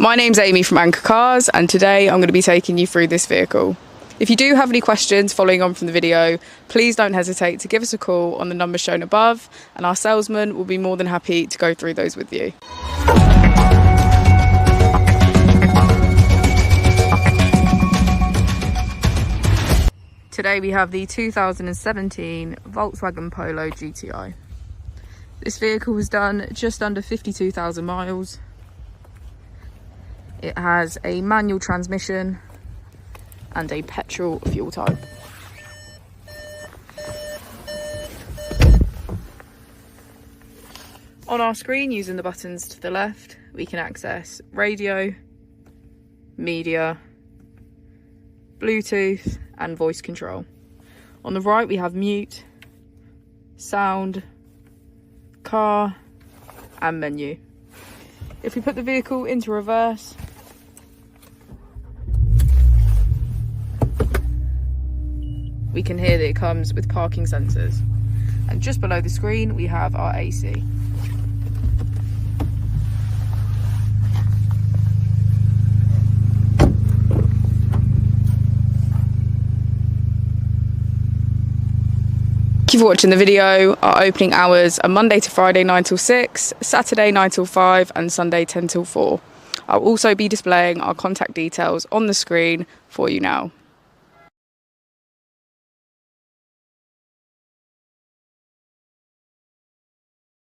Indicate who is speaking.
Speaker 1: My name's Amy from Anchor Cars, and today I'm going to be taking you through this vehicle. If you do have any questions following on from the video, please don't hesitate to give us a call on the number shown above, and our salesman will be more than happy to go through those with you. Today we have the 2017 Volkswagen Polo GTI. This vehicle was done just under 52,000 miles. It has a manual transmission and a petrol fuel type. On our screen, using the buttons to the left, we can access radio, media, Bluetooth and voice control. On the right we have mute, sound, car and menu. If we put the vehicle into reverse, we can hear that it comes with parking sensors. And just below the screen we have our AC. Thank you for watching the video. Our opening hours are Monday to Friday 9 till 6, Saturday 9 till 5 and Sunday 10 till 4. I'll also be displaying our contact details on the screen for you now.